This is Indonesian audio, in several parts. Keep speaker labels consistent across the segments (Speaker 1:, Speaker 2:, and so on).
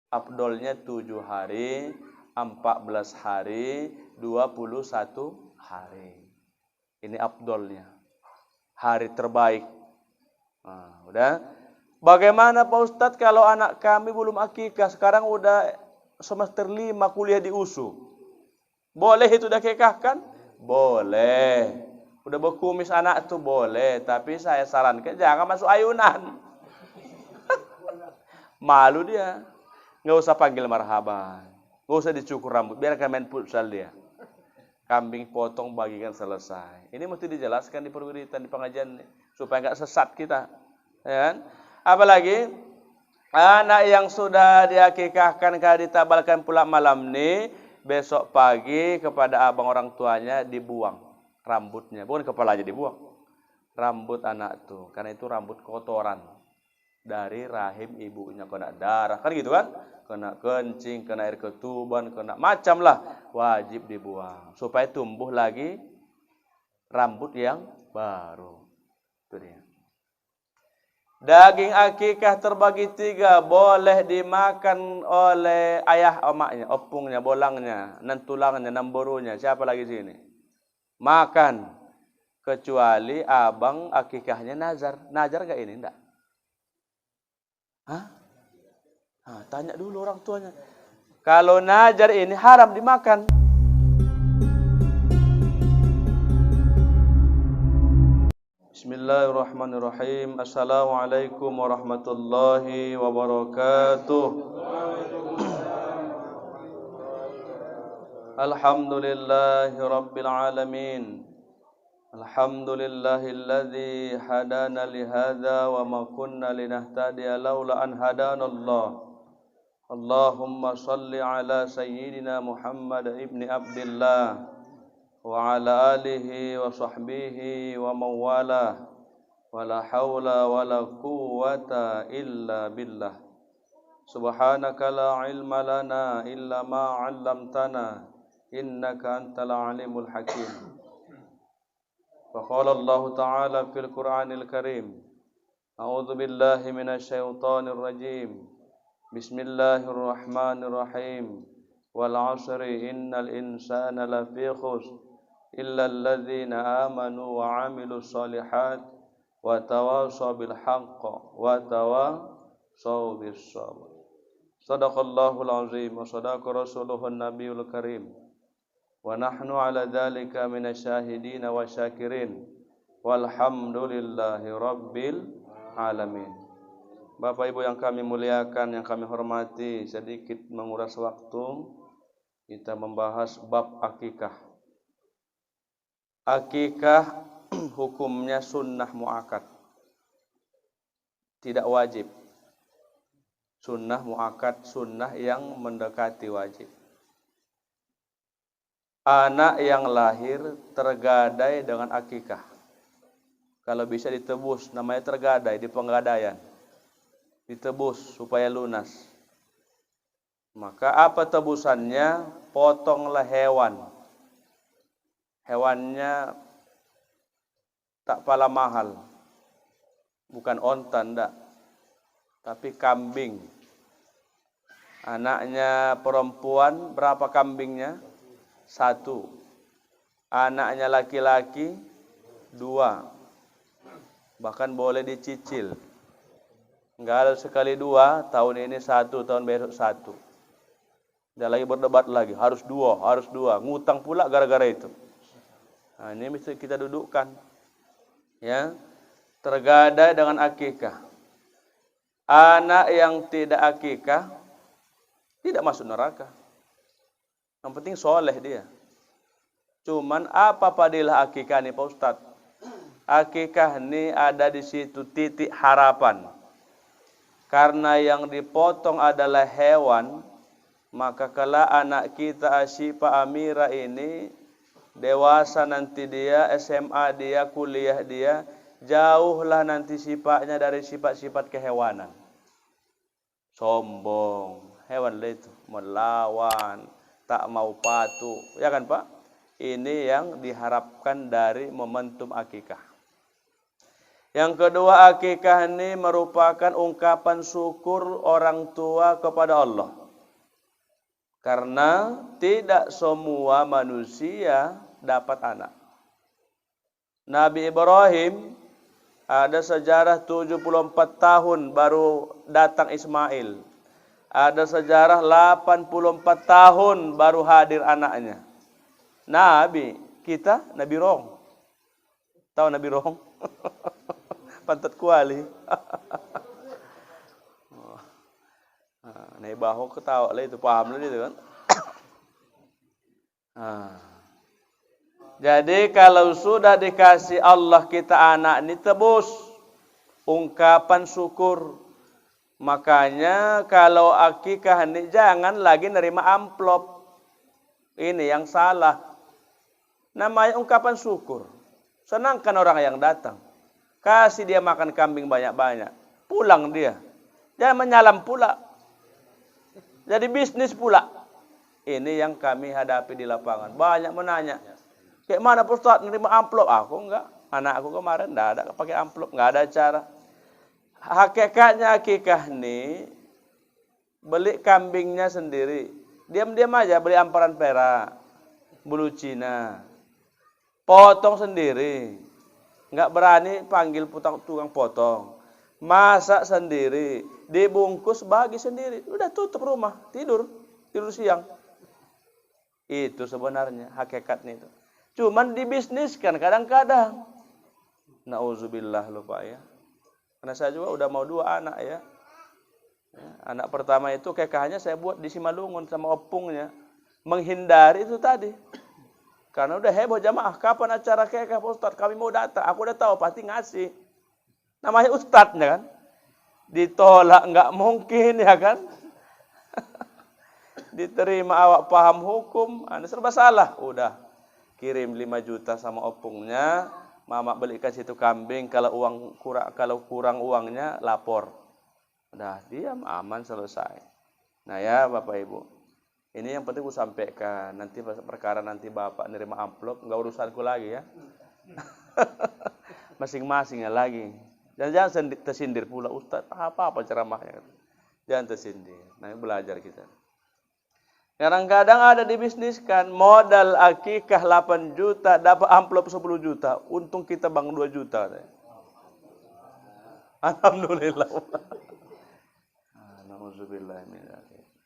Speaker 1: Afdolnya 7 hari, 14 hari, 21 hari. Ini afdolnya. Hari terbaik. Nah, udah. Bagaimana Pak Ustadz kalau anak kami belum akikah, sekarang udah semester 5 kuliah di USU. Boleh itu akikahkan? Boleh. Udah berkumis anak itu boleh, tapi saya sarankan jangan masuk ayunan. Malu dia. Nggak usah panggil marhaban. Nggak usah dicukur rambut, biarkan main futsal dia. Kambing potong bagikan selesai. Ini mesti dijelaskan di perwiritan, di pengajian supaya nggak sesat kita. Ya kan? Apalagi anak yang sudah diakikahkan kalau ditabalkan pula malam ini, besok pagi kepada abang orang tuanya dibuang rambutnya, bukan kepalanya dibuang. Rambut anak tuh, karena itu rambut kotoran dari rahim ibunya, kena darah kan gitu kan, kena kencing, kena air ketuban, kena macam lah, wajib dibuang supaya tumbuh lagi rambut yang baru. Itu dia. Daging akikah terbagi 3, boleh dimakan oleh ayah emaknya, opungnya, bolangnya, nan tulangnya, nan borunya, siapa lagi sini? Makan. Kecuali abang akikahnya nazar. Nazar gak ini? Enggak. Hah? Nah, tanya dulu orang tuanya. Kalau nazar ini haram dimakan. Bismillahirrahmanirrahim. Assalamualaikum warahmatullahi wabarakatuh. Alhamdulillahi rabbil alamin. Alhamdulillahilladzi hadana lihadza wa ma kunna linahtadiya laula an hadanallah. Allahumma salli ala sayyidina Muhammad ibni Abdillah wa ala alihi wa sahbihi wa mawalah, wa la hawla wa la quwwata illa billah. Subhanaka la ilma lana illa ma 'allamtana innaka antal alimul hakim. Wa qala Allah ta'ala fil Qur'anil Karim, a'udzu billahi minasy syaithanir rajim. Bismillahirrahmanirrahim. Wal 'asri innal insana lafi khusr illa alladzina amanu wa 'amilus shalihat wa tawassaw bil haqq wa tawassaw bis sabr. Shadaqallahul azim wa shadaqa rasuluhun nabiyul karim. Wa nahnu 'ala dzalika minasyahidin wa syakirin. Walhamdulillahi rabbil alamin. Bapak Ibu yang kami muliakan, yang kami hormati, sedikit menguras waktu, kita membahas bab akikah. Akikah hukumnya sunnah muakkad, tidak wajib. Sunnah muakkad, sunnah yang mendekati wajib. Anak yang lahir tergadai dengan akikah. Kalau bisa ditebus, namanya tergadai, di penggadaian. Ditebus supaya lunas. Maka apa tebusannya? Potonglah hewan. Hewannya tak pala mahal. Bukan onta, enggak. Tapi kambing. Anaknya perempuan, berapa kambingnya? 1. Anaknya laki-laki 2. Bahkan boleh dicicil. Enggak ada sekali 2, tahun ini 1, tahun besok 1. Dia lagi berdebat lagi, harus 2, harus 2. Ngutang pula gara-gara itu. Nah, ini mesti kita dudukkan. Ya. Tergadai dengan akikah. Anak yang tidak akikah tidak masuk neraka. Yang penting soleh dia. Cuman apa padilah akikah ini Pak Ustadz? Akikah ini ada di situ titik harapan. Karena yang dipotong adalah hewan, maka kalau anak kita Asyifa Amira ini dewasa nanti dia, SMA dia, kuliah dia, jauhlah nanti sifatnya dari sifat-sifat kehewanan. Sombong, hewan itu, melawan, tak mau patuh, ya kan Pak? Ini yang diharapkan dari momentum akikah. Yang kedua, akikah ini merupakan ungkapan syukur orang tua kepada Allah. Karena tidak semua manusia dapat anak. Nabi Ibrahim ada sejarah 74 tahun baru datang Ismail. Ada sejarah 84 tahun baru hadir anaknya. Nabi kita, Nabi Rong. Tahu Nabi Rong? Pantat kuali. Nabi Baho ketawa lah itu, paham lah itu kan. Jadi kalau sudah dikasih Allah kita anak ini tebus ungkapan syukur. Makanya kalau akikah ini jangan lagi nerima amplop. Ini yang salah. Namanya ungkapan syukur. Senangkan orang yang datang. Kasih dia makan kambing banyak-banyak. Pulang dia. Jangan menyalam pula. Jadi bisnis pula. Ini yang kami hadapi di lapangan. Banyak menanya. Kayak mana Pak Ustaz nerima amplop? Aku enggak. Anak aku kemarin enggak ada pakai amplop. Enggak ada cara. Hakikatnya akikah ini. Beli kambingnya sendiri. Diam-diam aja beli amparan perak. Bulu Cina. Potong sendiri. Enggak berani panggil tukang potong. Masak sendiri. Dibungkus bagi sendiri. Udah tutup rumah. Tidur siang. Itu sebenarnya hakikatnya itu. Cuman dibisniskan kadang-kadang. Nauzubillah lupa ya. Karena saya juga udah mau 2 anak ya. Anak pertama itu kekahnya saya buat di Simalungun sama opungnya. Menghindari itu tadi. Karena udah heboh jamaah, kapan acara kekah Pak Ustaz? Kami mau datang. Aku udah tahu pasti ngasih. Namanya ustadznya kan. Ditolak enggak mungkin ya kan. Diterima awak paham hukum, Anda serba salah. Udah kirim 5 juta sama opungnya. Mama belikan situ kambing, kalau kurang uangnya lapor. Udah diam, aman, selesai. Nah ya Bapak Ibu. Ini yang penting aku sampaikan. Nanti perkara nanti Bapak nerima amplop, enggak urusanku lagi ya. Masing-masingnya lagi. Dan jangan tersindir pula Ustaz, apa-apa ceramahnya. Jangan tersindir. Nah, belajar kita. Kadang-kadang ada dibisniskan modal akikah 8 juta, dapat amplop 10 juta. Untung kita bang 2 juta. Alhamdulillah. Alhamdulillah.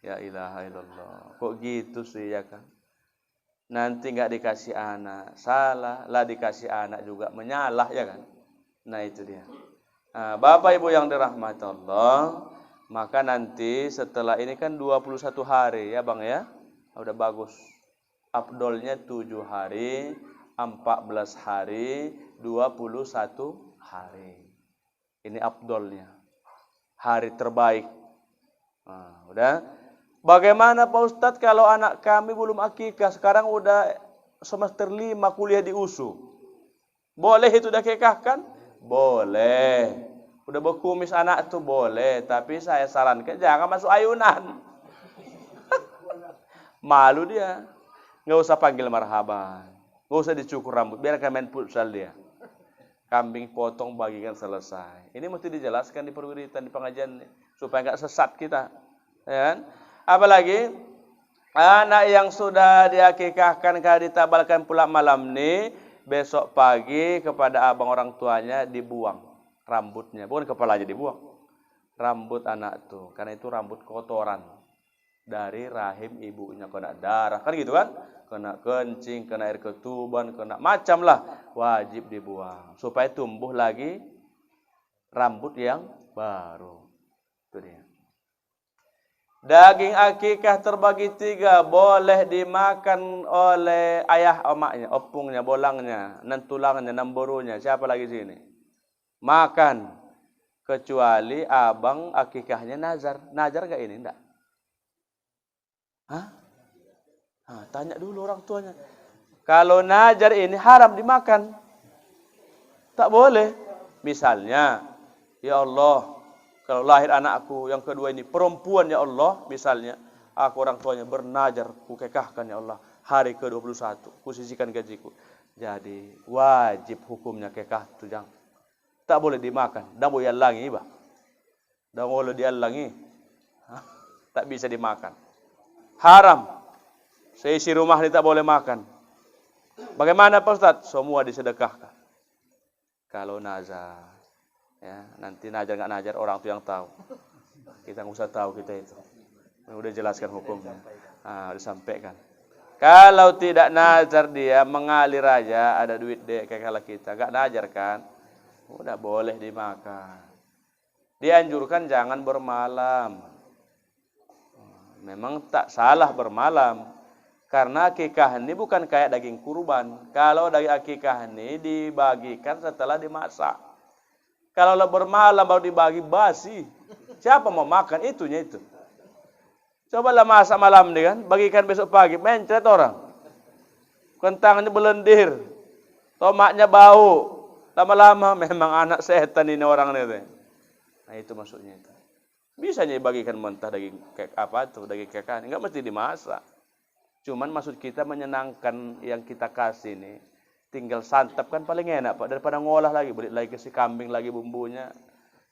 Speaker 1: Ya ilaha illallah. Kok gitu sih ya kan? Nanti enggak dikasih anak, salah. Lah dikasih anak juga menyalah ya kan? Nah itu dia. Nah, Bapak Ibu yang dirahmati Allah, maka nanti setelah ini kan 21 hari ya Bang ya. Udah bagus. Afdolnya 7 hari, 14 hari, 21 hari. Ini afdolnya. Hari terbaik. Nah, udah. Bagaimana Pak Ustadz kalau anak kami belum akikah, sekarang udah semester 5 kuliah di USU. Boleh itu udah kekahkan? Boleh. Udah berkumis anak itu boleh, tapi saya sarankan jangan masuk ayunan. Malu dia. Nggak usah panggil marhaban. Nggak usah dicukur rambut, biarkan main futsal dia. Kambing potong bagikan selesai. Ini mesti dijelaskan di perwiritan, di pengajian supaya nggak sesat kita. Ya kan? Apalagi anak yang sudah diakikahkan kalau ditabalkan pula malam ini, besok pagi kepada abang orang tuanya dibuang rambutnya, bukan kepalanya dibuang. Rambut anak tuh, karena itu rambut kotoran dari rahim ibunya, kena darah kan gitu kan, kena kencing, kena air ketuban, kena macam lah, wajib dibuang supaya tumbuh lagi rambut yang baru. Itu dia. Daging akikah terbagi 3, boleh dimakan oleh ayah emaknya, opungnya, bolangnya, nan tulangnya, nan borunya, siapa lagi sini? Makan. Kecuali abang akikahnya nazar. Nazar enggak ini? Enggak. Hah? Nah, tanya dulu orang tuanya. Kalau nazar ini haram dimakan. Tak boleh. Misalnya, ya Allah, kalau lahir anakku yang kedua ini perempuan ya Allah, misalnya, aku orang tuanya bernajar, ku kekahkan ya Allah, hari ke-21, ku sisihkan gajiku. Jadi wajib hukumnya kekah itu jangan. tak boleh dimakan. Dah boleh alangi, bah. Dah boleh dialangi. Tak bisa dimakan. Haram. Seisi rumah ini tak boleh makan. Bagaimana Pak Ustaz? Semua disedekahkan. Kalau nazar, ya nanti nazar nggak nazar orang tu yang tahu. Kita nggak usah tahu kita itu. Udah jelaskan hukumnya. Udah sampaikan. Kalau tidak nazar dia mengalir aja, ada duit deh kayak kalau kita nggak nazar kan, udah boleh dimakan. Dianjurkan jangan bermalam. Memang tak salah bermalam. Karena akikah ini bukan kayak daging kurban. Kalau daging akikah ini dibagikan setelah dimasak. Kalau bermalam baru dibagi basi. Siapa mau makan itunya itu? Cobalah masak malam nih kan. Bagikan besok pagi. Mencret orang. Kentangnya belendir. Tomatnya bau. Lama-lama memang anak setan ini orang ini. Nah itu maksudnya itu. Bisanya dibagikan mentah daging kayak apa tuh, daging kekah, enggak mesti dimasak. Cuman maksud kita menyenangkan yang kita kasih ini. Tinggal santap kan paling enak Pak, daripada ngolah lagi, beli lagi si kambing lagi bumbunya,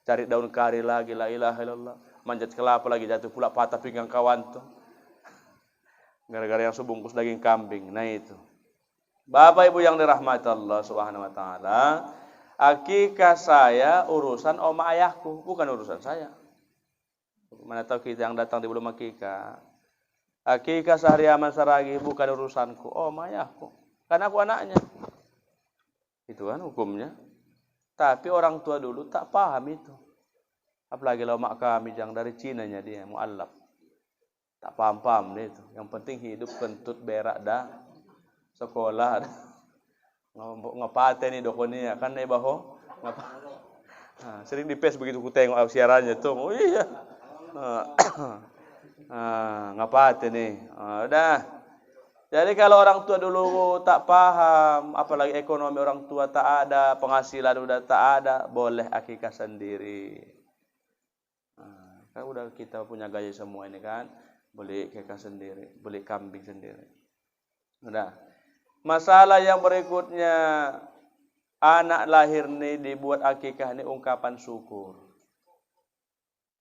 Speaker 1: cari daun kari lagi, la ilaha illallah, manjat kelapa lagi, jatuh pula patah pinggang kawan tuh. Gara-gara yang sebungkus daging kambing. Nah itu. Bapak Ibu yang dirahmati Allah Subhanahu wa taala, akikah saya urusan oma ayahku, bukan urusan saya. Mana tahu kita yang datang di belum akikah. Akikah sehari aman saragi bukan urusanku. Oh ayahku. Karena aku anaknya. Itu kan hukumnya. Tapi orang tua dulu tak paham itu. Apalagi kalau mak kami yang dari Cina nya dia mualaf. Tak paham-paham dia itu. Yang penting hidup kentut berak dah. Sekolah dah. Ngapate nih dokonia kan nih baho. Sering di pes begitu ku tengok siarannya tuh. Oh iya. Ngapate nih. Udah. Jadi kalau orang tua dulu tak paham, apalagi ekonomi orang tua tak ada, penghasilan udah tak ada, boleh akikah sendiri. Kan udah kita punya gaji semua ini kan, boleh akikah sendiri, boleh kambing sendiri. Udah. Masalah yang berikutnya, anak lahir nih dibuat akikah ini ungkapan syukur.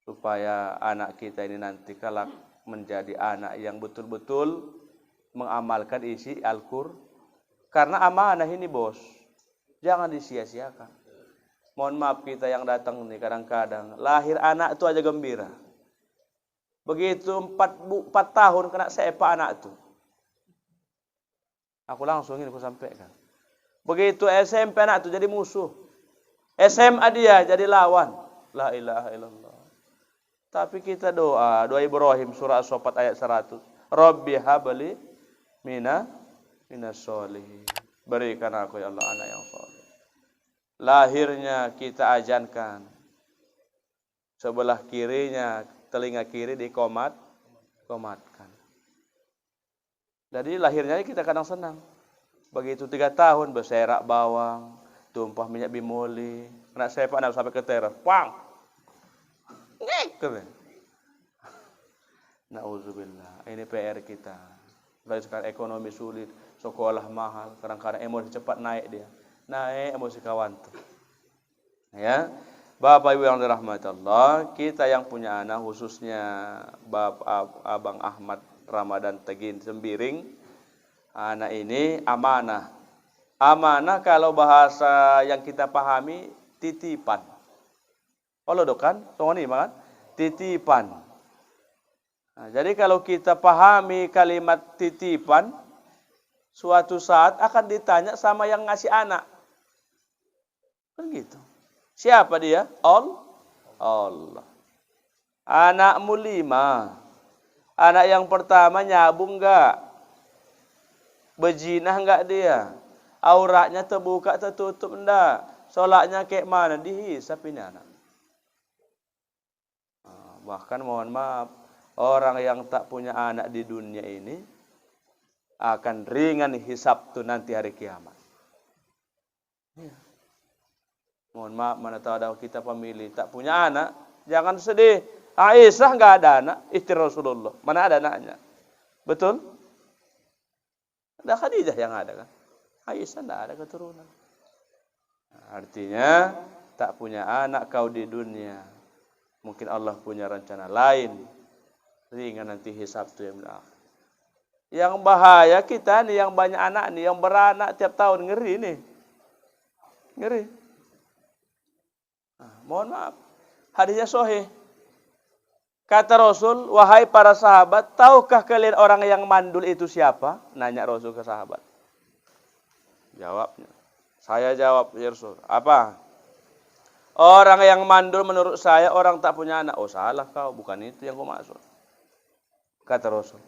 Speaker 1: Supaya anak kita ini nanti kelak menjadi anak yang betul-betul mengamalkan isi Al-Qur'an. Karena amanah ini bos, jangan disia-siakan. Mohon maaf kita yang datang nih kadang-kadang lahir anak itu aja gembira. Begitu 4 tahun kena sepa anak itu. Aku langsung ini aku sampaikan. Begitu SMP anak itu jadi musuh. SMA dia jadi lawan. La ilaha illallah. Tapi kita doa Ibrahim surah As-Saffat ayat 100. Rabbi habli minas sholihin. Berikan aku ya Allah anak yang saleh. Lahirnya kita ajankan. Sebelah kirinya, telinga kiri dikomatkan. Jadi lahirnya kita kadang senang. Begitu 3 tahun berserak bawang, tumpah minyak bimoli, kena sepak nak sampai ke teras. Pang. Nauzubillah. Ini PR kita. Lagi sekarang ekonomi sulit, sekolah mahal, kadang-kadang emosi cepat naik dia. Naik emosi kawan tuh. Ya. Bapak Ibu yang dirahmati Allah, kita yang punya anak khususnya Bapak Abang Ahmad Ramadan Tegin Sembiring, anak ini amanah. Amanah kalau bahasa yang kita pahami titipan. Allah dokan, soalnya kan titipan. Nah, jadi kalau kita pahami kalimat titipan, suatu saat akan ditanya sama yang ngasih anak. Kan gitu. Siapa dia? Allah. Anakmu 5. Anak yang pertama nyabung enggak? Bejinah enggak dia? Auratnya terbuka tertutup enggak? Solatnya kayak mana? Dihisap ini anak. Bahkan mohon maaf, orang yang tak punya anak di dunia ini akan ringan hisab tuh nanti hari kiamat. Ya. Mohon maaf, mana tahu ada kita pemilih tak punya anak, jangan sedih. Aisyah enggak ada anak, istri Rasulullah. Mana ada anaknya? Betul? Ada Khadijah yang ada kan? Aisyah enggak ada keturunan. Artinya tak punya anak kau di dunia. Mungkin Allah punya rencana lain. Ringan nanti hisab tuh yang bahaya kita nih, yang banyak anak nih, yang beranak tiap tahun, ngeri nih. Ngeri. Nah, mohon maaf. Hadisnya sahih. Kata Rasul, wahai para sahabat, tahukah kalian orang yang mandul itu siapa? Nanya Rasul ke sahabat. Jawabnya. Saya jawab, ya Rasul. Apa? Orang yang mandul menurut saya orang tak punya anak. Oh salah kau, bukan itu yang kau maksud. Kata Rasul.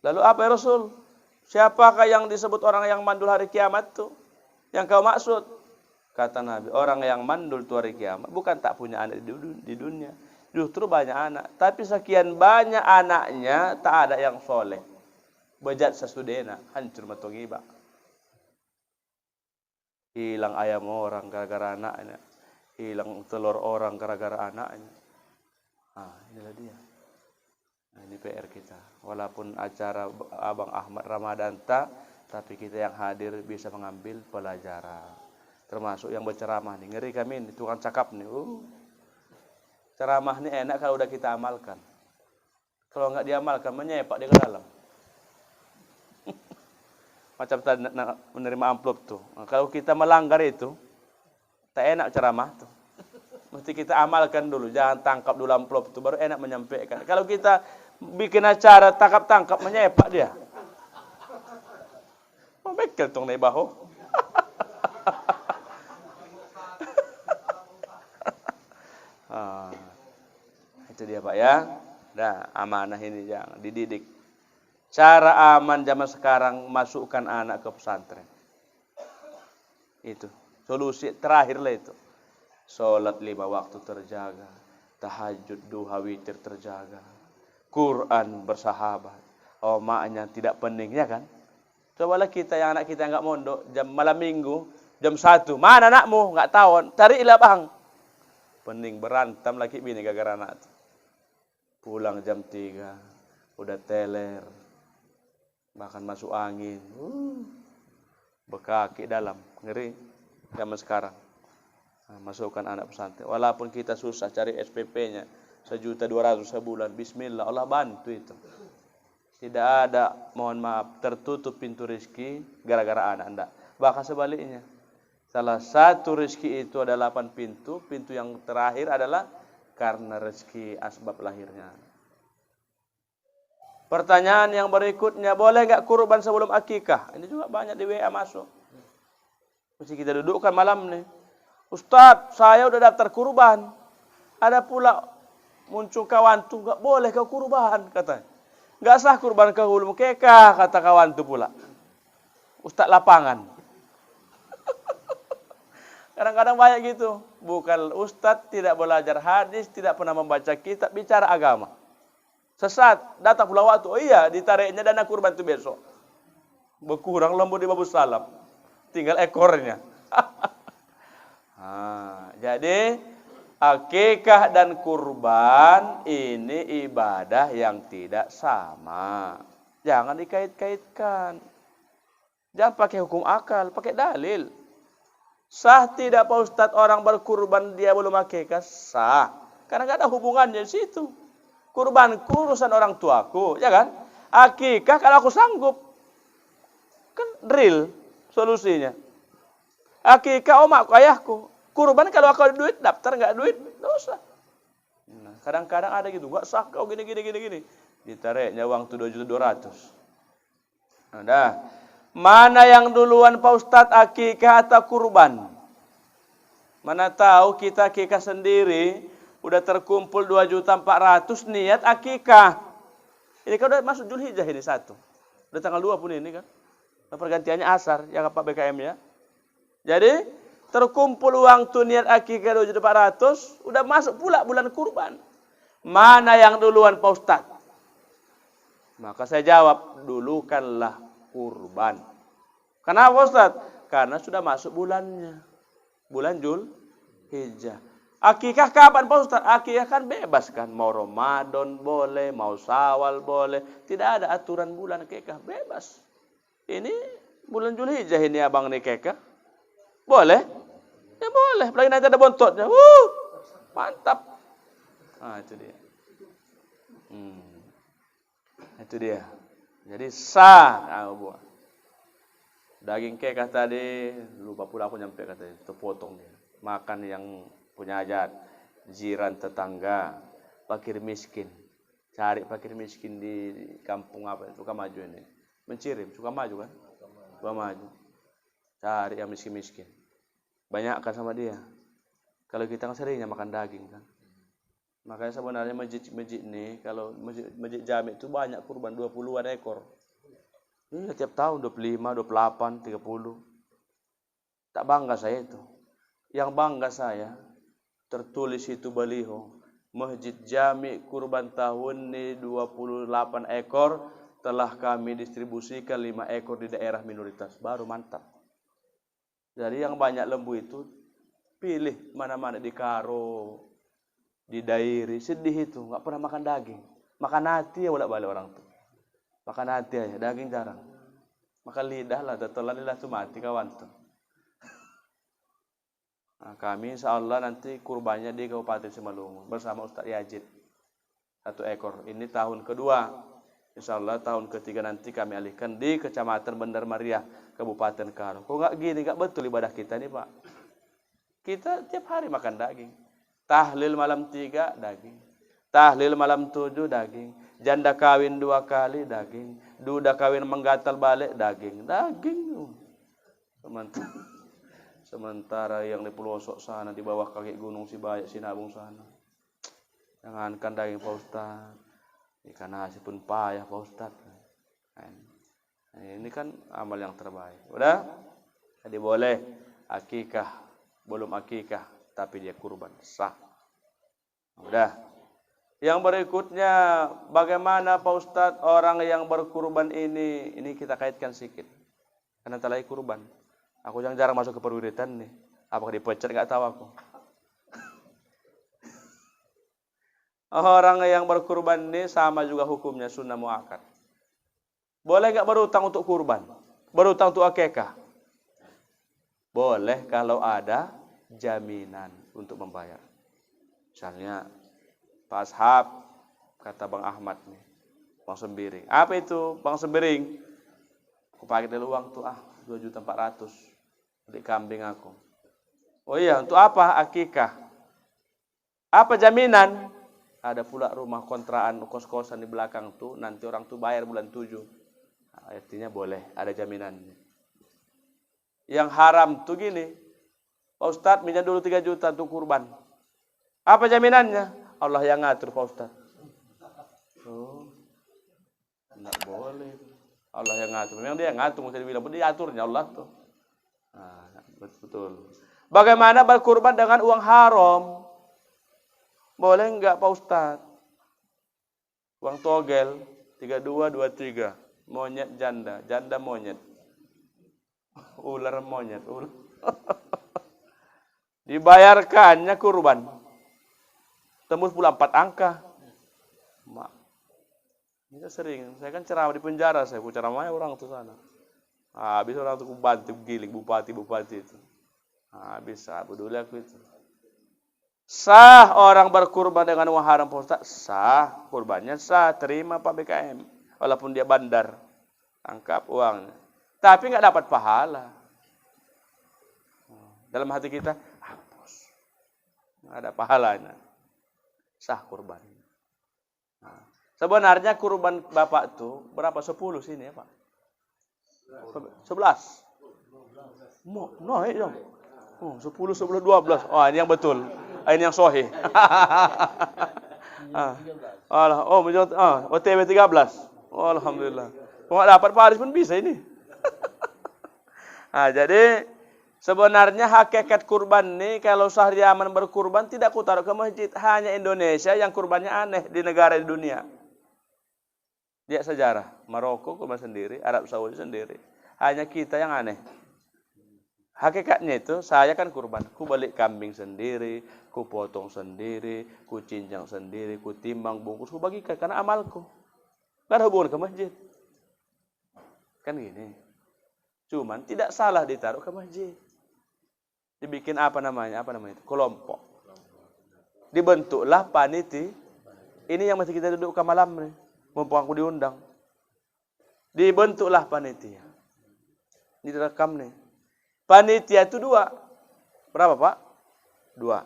Speaker 1: Lalu apa ya Rasul? Siapakah yang disebut orang yang mandul hari kiamat tuh? Yang kau maksud? Kata Nabi, orang yang mandul tuh hari kiamat bukan tak punya anak di dunia. Justru banyak anak. Tapi sekian banyak anaknya tak ada yang soleh. Bejat sesudena, hancur matongibak. Hilang ayam orang gara-gara anaknya. Hilang telur orang gara-gara anaknya. Inilah dia. Nah, ini PR kita. Walaupun acara Abang Ahmad Ramadan tapi kita yang hadir bisa mengambil pelajaran. Termasuk yang berceramah nih. Ngeri kami nih, tukang cakap nih. Ceramah nih enak kalau udah kita amalkan. Kalau nggak diamalkan, menyepak dia ke dalam. Macam tadi menerima amplop tuh. Nah, kalau kita melanggar itu, tak enak ceramah tuh. Mesti kita amalkan dulu, jangan tangkap dulu amplop itu baru enak menyampaikan. Kalau kita bikin acara tangkap menyepak dia. Mau bekel tong naik bahu. Itu dia Pak ya. Nah, amanah ini jangan dididik. Cara aman zaman sekarang, masukkan anak ke pesantren. Itu solusi terakhir lah itu. Sholat 5 waktu terjaga, tahajud, duha, witir terjaga, Quran bersahabat. Maknya tidak pening ya kan? Cobalah kita yang anak kita enggak mondok jam malam minggu jam 1. Mana anakmu? Enggak tahu. Carilah bang. Pening berantem lagi bini gara-gara anak itu. Pulang jam 3 udah teler. Bahkan masuk angin. Bekaki dalam, ngeri zaman sekarang. Masukkan anak pesantren. Walaupun kita susah cari SPP-nya 1.200.000 sebulan. Bismillah, Allah bantu itu. Tidak ada, mohon maaf, tertutup pintu rezeki gara-gara anak. Enggak. Bahkan sebaliknya. Salah satu rezeki itu ada 8 pintu. Pintu yang terakhir adalah karena rezeki asbab lahirnya. Pertanyaan yang berikutnya, boleh enggak kurban sebelum akikah? Ini juga banyak di WA masuk. Mesti kita dudukkan malam nih. Ustaz, saya udah daftar kurban. Ada pula muncul kawan tuh, enggak boleh kau kurban, katanya. Enggak sah kurban ke hulu mukeka, kata kawan tuh pula. Ustaz lapangan. Kadang-kadang banyak gitu. Bukan ustaz, tidak belajar hadis, tidak pernah membaca kitab, bicara agama. Sesat, datang pula waktu. Oh iya, ditariknya dana kurban itu besok. Berkurang lembu di babu salam. Tinggal ekornya. Jadi akikah dan kurban ini ibadah yang tidak sama. Jangan dikait-kaitkan. Jangan pakai hukum akal, pakai dalil. Sah tidak Pak Ustadz orang berkurban dia belum akikah? Sah. Karena nggak ada hubungannya di situ. Kurbanku urusan orang tuaku, ya kan? Akikah kalau aku sanggup. Kan drill solusinya. Akikah omakku, ayahku. Kurban kalau aku ada duit, daftar nggak duit, nggak usah. Nah, kadang-kadang ada gitu, nggak sah kau gini. Ditariknya uang tuh 2.200.000. Nah, mana yang duluan Pak Ustadz, akikah atau kurban? Mana tahu kita akikah sendiri, udah terkumpul 2.400.000 niat akikah. Ini kan udah masuk Zulhijjah ini 1. Udah tanggal 20 ini kan. Pergantiannya asar, ya Pak BKM ya. Jadi terkumpul uang tuh niat akikah 2.400.000, udah masuk pula bulan kurban. Mana yang duluan Pak Ustadz? Maka saya jawab, dulukanlah kurban. Kenapa Ustadz? Karena sudah masuk bulannya. Bulan Zulhijjah. Akikah kapan Pak Ustadz? Akikah kan bebas kan. Mau Ramadan boleh, mau Syawal boleh. Tidak ada aturan bulan akikah, bebas. Ini bulan Zulhijjah ini abang nikah. Boleh? Ya boleh, apalagi nanti ada bontotnya. Mantap. Nah, itu dia. Itu dia. Jadi sah. Buah. Daging kekah tadi, lupa pula aku nyampe katanya, terpotong dia. Makan yang punya hajat, jiran tetangga, fakir miskin. Cari fakir miskin di kampung apa, suka maju ini. Mencirim, suka maju kan? Suka maju. Cari yang miskin-miskin. Banyakkan sama dia. Kalau kita kan seringnya makan daging kan. Makanya sebenarnya masjid-masjid ini, kalau masjid jami itu banyak kurban 20-an ekor. Ini tiap tahun 25, 28, 30. Tak bangga saya itu. Yang bangga saya, tertulis itu baliho. Masjid Jami kurban tahun ini 28 ekor. Telah kami distribusikan 5 ekor di daerah minoritas. Baru mantap. Jadi yang banyak lembu itu, pilih mana-mana di Karo, di Dairi. Sedih itu, nggak pernah makan daging. Makan hati ya bolak-balik orang tuh. Makan hati aja, daging jarang. Makan lidah lah, tetelan lidah tuh mati kawan tuh. Nah, kami insya Allah nanti kurbannya di Kabupaten Simalungun bersama Ustaz Yazid 1 ekor. Ini tahun kedua. Insya Allah tahun ketiga nanti kami alihkan di Kecamatan Bandar Mariah, Kabupaten Karo. Kok nggak gini, nggak betul ibadah kita nih Pak. Kita tiap hari makan daging. Tahlil malam 3 daging. Tahlil malam 7 daging. Janda kawin 2 kali daging. Duda kawin menggatal balik daging. Daging. Sementara yang di pelosok sana, di bawah kaki gunung Sibayak, Sinabung sana. Jangankan daging Pak Ustaz. Ikan nasi pun payah Pak Ustaz. Nah, ini kan amal yang terbaik. Udah? Jadi boleh akikah. Belum akikah. Tapi dia kurban. Sah. Udah. Yang berikutnya, bagaimana Pak Ustaz orang yang berkurban ini kita kaitkan sedikit. Karena telah kurban. Aku jarang masuk ke perwiritan nih. Apakah dipecat nggak tahu aku. Orang yang berkurban ini sama juga hukumnya sunnah muakkad. Boleh nggak berutang untuk kurban? Berutang untuk akikah? Boleh kalau ada jaminan untuk membayar. Misalnya Pak Ashab, kata Bang Ahmad nih, Bang Sembiring. Apa itu Bang Sembiring? Aku pakai dulu uang tuh 2.400.000 beli kambing aku. Oh iya, untuk apa? Akikah. Apa jaminan? Ada pula rumah kontrakan kos-kosan di belakang tuh, nanti orang tuh bayar bulan 7. Artinya boleh, ada jaminannya. Yang haram tuh gini, Pak Ustadz minjam dulu 3 juta untuk kurban. Apa jaminannya? Allah yang ngatur Pak Ustadz. Oh, enggak boleh. Allah yang ngatur. Memang dia yang ngatur, mesti dibilang, dia aturnya Allah tuh. Nah, betul. Bagaimana berkurban dengan uang haram? Boleh enggak Pak Ustadz? Uang togel 3223, monyet janda, janda monyet. Ular monyet, ular. Dibayarkannya kurban. Tembus pula 4 angka. Ini sering, saya kan ceramah di penjara, saya ceramahnya orang tuh sana. Habis orang tuh bantu giling bupati itu. Habis peduli aku itu. Sah orang berkurban dengan uang haram Pak Ustaz? Sah, kurbannya sah, terima Pak BKM. Walaupun dia bandar, tangkap uangnya. Tapi nggak dapat pahala. Dalam hati kita, hapus. Nggak ada pahalanya. Sah kurban. Sebenarnya kurban Bapak tuh berapa? 10 sini ya Pak? 11. Naik dong. 10, 11, 12. Oh ini yang betul. Ini yang sahih. OTW 13. Oh, alhamdulillah. Kalau nggak dapat Pak Aris pun bisa ini. Jadi sebenarnya hakikat kurban ini kalau Syahriaman berkurban tidak kutaruh ke masjid. Hanya Indonesia yang kurbannya aneh di negara di dunia. Dia sejarah. Maroko kurban sendiri, Arab Saudi sendiri. Hanya kita yang aneh. Hakikatnya itu, saya kan kurban. Ku balik kambing sendiri, ku potong sendiri, ku cincang sendiri, ku timbang, bungkus, ku bagikan. Karena amalku. Gak ada hubungan ke masjid. Kan gini. Cuman tidak salah ditaruh ke masjid. Dibikin apa namanya itu? Kelompok. Dibentuklah panitia. Ini yang masih kita duduk ke malam nih. Mumpung aku diundang. Dibentuklah panitia. Ini direkam nih. Panitia itu 2. Berapa, Pak? 2.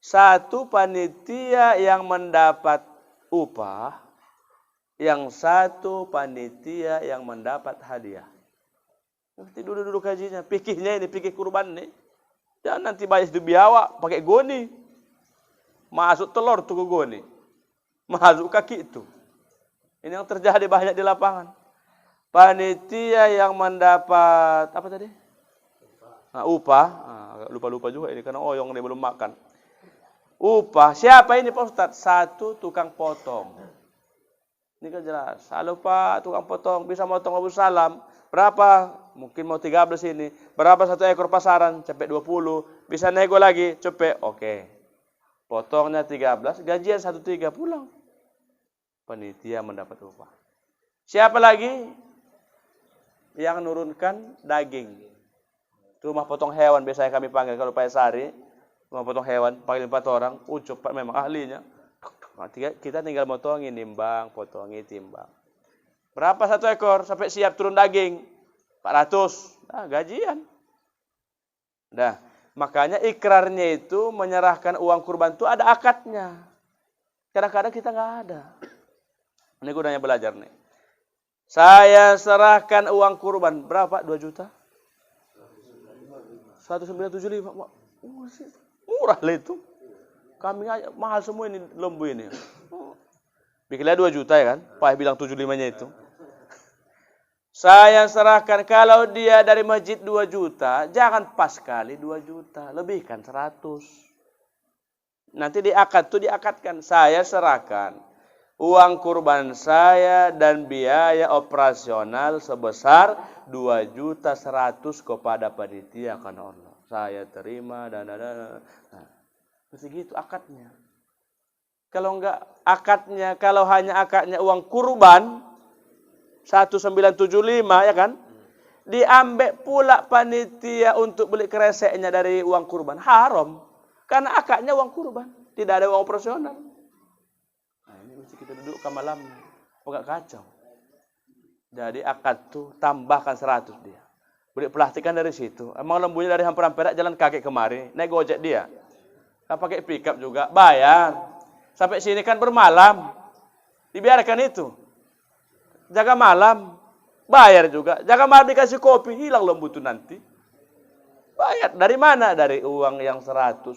Speaker 1: Satu panitia yang mendapat upah, yang satu panitia yang mendapat hadiah. Nanti dulu kajinya, pikirnya ini, pikir kurban nih. Dan nanti banyak itu biawak pakai goni. Masuk telur tuh ke goni. Masuk kaki itu. Ini yang terjadi banyak di lapangan. Panitia yang mendapat apa tadi? Upah. Lupa-lupa juga ini karena oyong nih belum makan. Upah. Siapa ini Pak Ustadz? Satu tukang potong. Ini kan jelas. Halo Pak, tukang potong. Bisa motong Abu Salam. Berapa? Mungkin mau 13 ini. Berapa satu ekor pasaran? Cepet 20. Bisa nego lagi? Cepet. Oke. Potongnya 13. Gajian 1,3 pulang. Panitia mendapat upah. Siapa lagi? Yang nurunkan daging. Rumah potong hewan biasanya kami panggil kalau Pak Sari. Rumah potong hewan, panggil 4 orang, ucup Pak memang ahlinya. Kita tinggal motongin, nimbang, potongi, timbang. Berapa satu ekor sampai siap turun daging? 400. Nah, gajian. Nah, makanya ikrarnya itu menyerahkan uang kurban itu ada akadnya. Kadang-kadang kita nggak ada. Ini gunanya belajar nih. Saya serahkan uang kurban berapa? 2 juta? 1,975. Murah lah itu. Kami mahal semua ini lembu ini. Bikinlah 2 juta ya kan? Pak bilang 75-nya itu. Saya serahkan kalau dia dari masjid 2 juta, jangan pas kali 2 juta, lebihkan 100. Nanti diakadkan. Saya serahkan uang kurban saya dan biaya operasional sebesar 2.100.000 kepada panitia karena Allah. Saya terima dan nah, mesti gitu akadnya. Kalau enggak akadnya, kalau hanya akadnya uang kurban 1,975 ya kan? Diambil pula panitia untuk beli kreseknya dari uang kurban. Haram. Karena akadnya uang kurban, tidak ada uang operasional. Nah, ini mesti kita duduk ke malam. Enggak kacau. Jadi akad tuh tambahkan 100 dia. Beli plastikan dari situ. Emang lembunya dari hampir-hampir jalan kaki kemari. Naik gojek dia. Kan pakai pickup juga. Bayar. Sampai sini kan bermalam. Dibiarkan itu. Jaga malam. Bayar juga. Jaga malam dikasih kopi. Hilang lembu itu nanti. Bayar. Dari mana? Dari uang yang 100.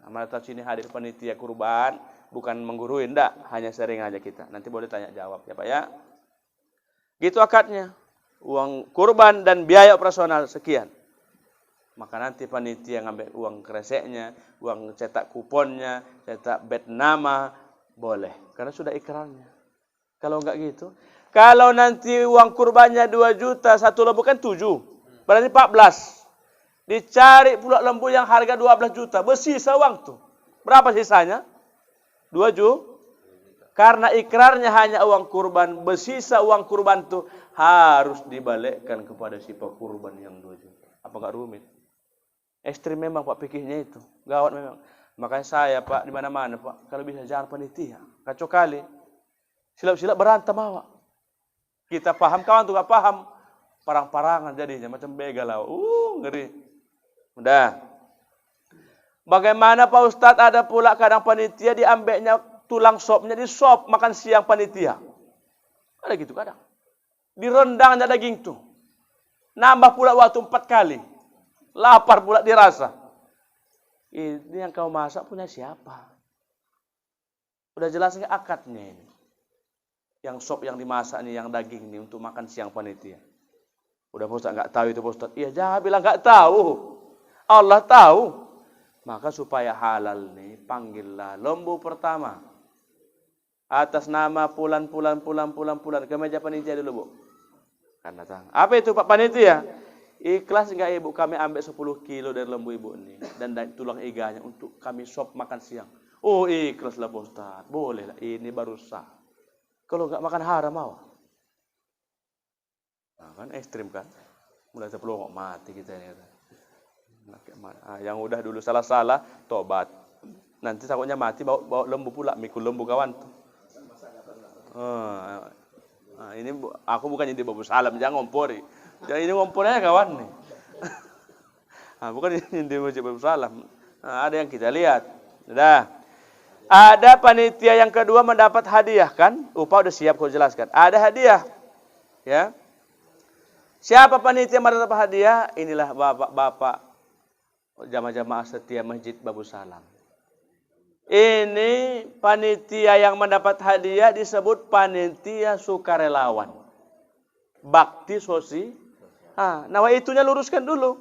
Speaker 1: Amal sini hadir panitia kurban. Bukan mengguruin. Enggak. Hanya sering aja kita. Nanti boleh tanya jawab ya Pak ya. Gitu akadnya. Uang kurban dan biaya operasional sekian. Maka nanti panitia ngambil uang kreseknya, uang cetak kuponnya, cetak bed nama, boleh. Karena sudah ikrarnya. Kalau enggak gitu. Kalau nanti uang kurbannya 2 juta, satu lembu kan 7. Berarti 14. Dicari pula lembu yang harga 12 juta. Bersisa uang tuh. Berapa sisanya? 2 juta. Karena ikrarnya hanya uang kurban, bersisa uang kurban itu harus dibalikkan kepada si pekurban yang 2 juta. Apa enggak rumit? Ekstrim memang Pak pikirnya itu. Gawat memang. Makanya saya Pak di mana-mana Pak, kalau bisa jangan panitia. Kacau kali. Silap-silap berantem awak. Kita paham, kawan tuh enggak paham. Parang-parangan jadinya macam begal lah. Ngeri. Udah. Bagaimana Pak Ustadz ada pula kadang panitia diambilnya tulang sopnya di sop makan siang panitia. Ada gitu kadang. Direndangnya daging tuh. Nambah pula waktu 4 kali. Lapar pula dirasa. Ini yang kau masak punya siapa? Udah jelas nggak akadnya ini? Yang sop yang dimasak nih, yang daging nih untuk makan siang panitia. Udah Pak Ustadz nggak tahu itu Pak Ustadz. Iya jangan bilang nggak tahu. Allah tahu. Maka supaya halal nih, panggillah lembu pertama. Atas nama pulan ke meja panitia dulu Bu. Kan datang. Apa itu Pak panitia? Ikhlas enggak Ibu kami ambil 10 kilo dari lembu Ibu ini dan tulang iganya untuk kami sop makan siang. Oh ikhlaslah Pak Ustaz. Boleh lah ini baru sah. Kalau enggak makan haram awak. Nah, kan ekstrim kan. Mulai terpelongok mati kita ini. Yang udah dulu salah-salah, tobat. Nanti takutnya mati bawa lembu pula, mikul lembu kawan tuh. Ini aku bukan nyindir babu salam, jangan ngompori. Jangan ini ngompornya kawan nih. Bukan nyindir babu salam. Ada yang kita lihat. Sudah. Ada panitia yang kedua mendapat hadiah kan? Upah udah siap kau jelaskan. Ada hadiah. Ya. Siapa panitia mendapat hadiah? Inilah bapak-bapak jamaah setia Masjid Babu Salam. Ini panitia yang mendapat hadiah disebut panitia sukarelawan. Bakti sosial. Nah itunya luruskan dulu.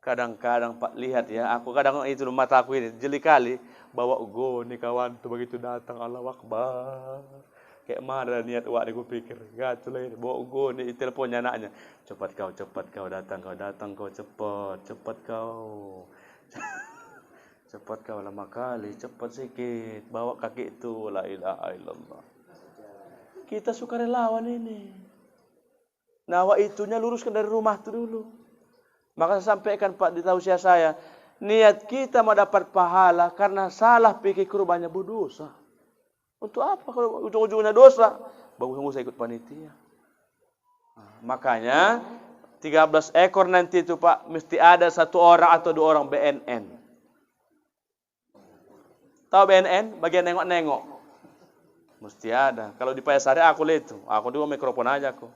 Speaker 1: Kadang-kadang Pak lihat ya, aku kadang itu mata aku ini jeli kali bawa nih kawan tuh begitu datang Allahu Akbar. Kayak mana niat wak aku pikir. Gatul ini bawa nih teleponnya anaknya. Cepat kau datang kau cepat kau. Cepat kau lama kali, cepat sikit. Bawa kaki itu, la ilaha illallah. Kita sukarelawan ini. Nah, itunya luruskan dari rumah itu dulu. Maka saya sampaikan Pak di tausiah saya, niat kita mau dapat pahala karena salah pikir kurbannya berdosa. Untuk apa kalau ujung-ujungnya dosa? Bagus usah ikut panitia. Makanya 13 ekor nanti itu Pak, mesti ada 1 orang atau 2 orang BNN. Tahu BNN? Bagian nengok-nengok. Mesti ada. Kalau di Payasari aku lihat itu. Aku dulu mikrofon aja aku.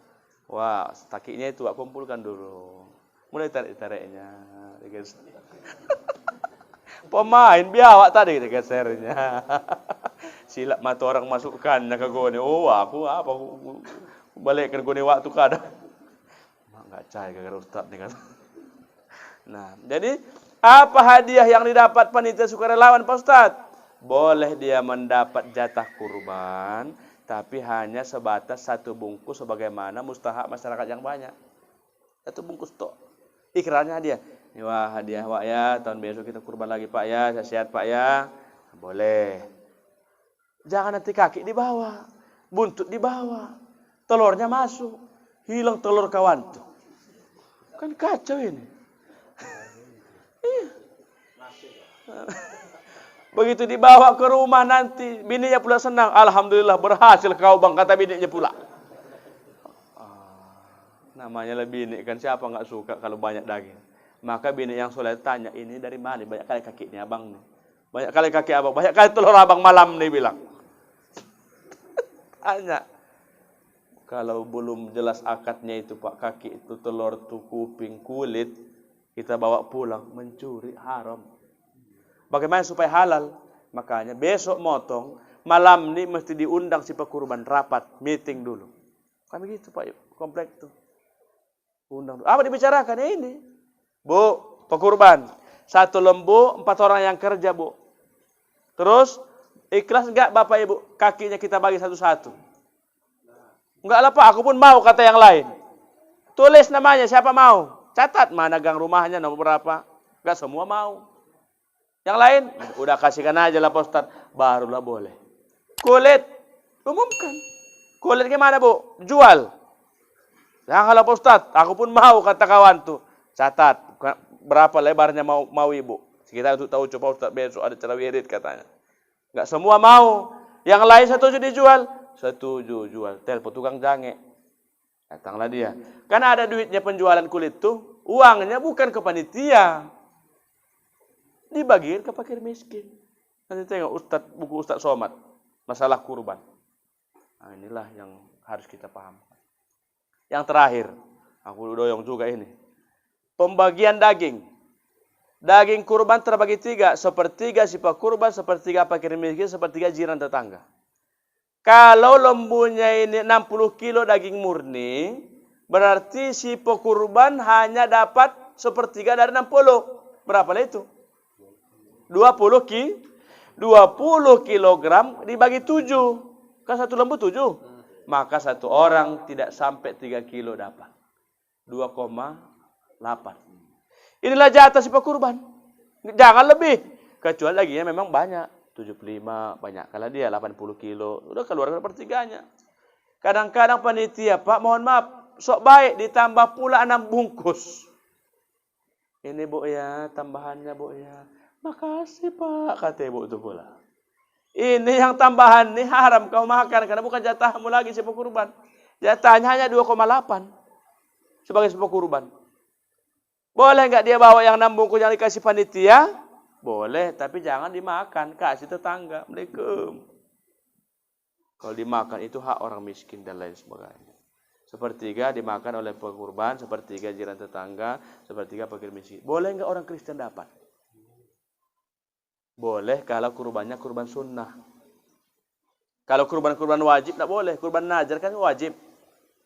Speaker 1: Wah, takinya itu aku kumpulkan dulu. Mulai tarik-tariknya. Pemain biawak tadi gesernya. Silap mata orang masukkan ke gone. Oh, aku balikkan gone waktu kadang. Enggak cai gara-gara ustaz nih kan. Nah, jadi apa hadiah yang didapat panitia sukarelawan Pak Ustaz? Boleh dia mendapat jatah kurban, tapi hanya sebatas 1 bungkus sebagaimana mustahak masyarakat yang banyak. 1 bungkus toh. Ikrarnya hadiah. Wah, hadiah Pak ya, tahun besok kita kurban lagi Pak ya, sehat Pak ya. Boleh. Jangan nanti kaki dibawa, buntut dibawa, telurnya masuk, hilang telur kawan tuh. Kan kacau ini. Iya. Begitu dibawa ke rumah nanti, bininya pula senang. Alhamdulillah berhasil kau bang, kata bininya pula. Namanya lebih bini kan, siapa nggak suka kalau banyak daging. Maka bini yang soleh tanya, ini dari mana? Banyak kali kakinya abang nih. Banyak kali kaki abang, banyak kali telur abang malam nih bilang. Tanya. Kalau belum jelas akadnya itu Pak, kaki itu telur itu kuping, kulit, kita bawa pulang, mencuri haram. Bagaimana supaya halal? Makanya besok motong, malam ini mesti diundang si pekurban rapat, meeting dulu. Kami gitu Pak, komplek tuh. Undang dulu. Apa dibicarakan ini? Bu, pekurban. 1 lembu, 4 orang yang kerja Bu. Terus, ikhlas enggak Bapak Ibu? Kakinya kita bagi satu-satu. Enggak lah Pak, aku pun mau kata yang lain. Tulis namanya, siapa mau? Catat mana gang rumahnya, nomor berapa. Enggak semua mau. Yang lain, udah kasihkan aja lah Pak Ustaz. Barulah boleh. Kulit, umumkan. Kulit gimana Bu? Jual. Jangan lah Pak Ustaz, aku pun mau kata kawan tuh. Catat, berapa lebarnya mau Ibu. Kita untuk tahu coba Ustaz besok ada cara wirid katanya. Enggak semua mau. Yang lain setuju dijual. Setuju jual. Telepon tukang jange. Datanglah dia. Karena ada duitnya penjualan kulit tuh. Uangnya bukan ke panitia. Dibagiin ke fakir miskin. Nanti tengok buku Ustaz Somad. Masalah kurban. Nah, inilah yang harus kita paham. Yang terakhir. Aku doyong juga ini. Pembagian daging. Daging kurban terbagi 3. Sepertiga si pekurban, sepertiga fakir miskin, sepertiga jiran tetangga. Kalau lembunya ini 60 kilo daging murni, berarti si pekurban hanya dapat sepertiga dari 60. Berapa lah itu? 20 kilogram dibagi 7. Kan 1 lembu 7. Maka 1 orang tidak sampai 3 kilo dapat. 2,8. Inilah jatah si pekurban. Jangan lebih. Kecuali lagi ya memang banyak. 75 banyak. Kalau dia 80 kilo. Udah keluar sepertiganya. Kadang-kadang panitia, Pak mohon maaf. Sok baik ditambah pula 6 bungkus. Ini Bu ya, tambahannya Bu ya. Makasih Pak, kata ibu itu pula. Ini yang tambahan nih haram kau makan karena bukan jatahmu lagi sebuah kurban. Jatahnya hanya 2,8 sebagai sebuah kurban. Boleh nggak dia bawa yang 6 bungkus yang dikasih panitia? Boleh, tapi jangan dimakan, kasih tetangga. Assalamualaikum. Kalau dimakan itu hak orang miskin dan lain sebagainya. Sepertiga dimakan oleh pengurban, sepertiga jiran tetangga, sepertiga fakir miskin. Boleh nggak orang Kristen dapat? Boleh kalau kurbannya kurban sunnah. Kalau kurban-kurban wajib tidak boleh. Kurban nazar kan wajib.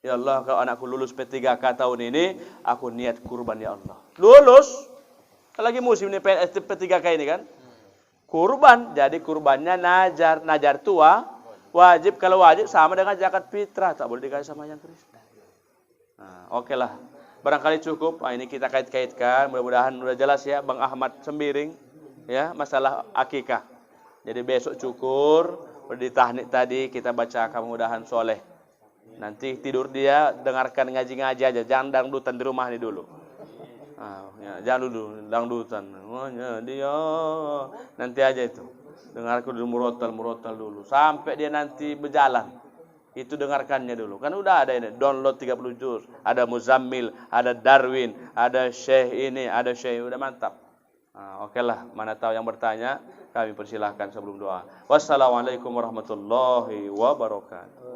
Speaker 1: Ya Allah, kalau anakku lulus P3K tahun ini, aku niat kurban ya Allah. Lulus. Lagi musim ini P3K ini kan. Kurban. Jadi kurbannya nazar. Nazar tua. Wajib. Kalau wajib sama dengan zakat fitrah. Tak boleh dikasih sama yang Kristen. Nah, oke lah. Barangkali cukup. Nah, ini kita kait-kaitkan. Mudah-mudahan sudah jelas ya Bang Ahmad Sembiring. Ya, masalah akikah. Jadi besok cukur, di tahnik tadi kita baca kemudahan soleh. Nanti tidur dia dengarkan ngaji-ngaji aja, jangan dangdutan di rumah ini dulu. Ya, jangan dulu dangdutan. Dia nanti aja itu. Dengarkan dulu murotal dulu sampai dia nanti berjalan. Itu dengarkannya dulu. Kan udah ada ini, download 30 juz, ada Muzammil, ada Darwin, ada Syekh ini, ada Syekh, udah mantap. Oke lah, mana tahu yang bertanya, kami persilahkan sebelum doa. Wassalamualaikum warahmatullahi wabarakatuh.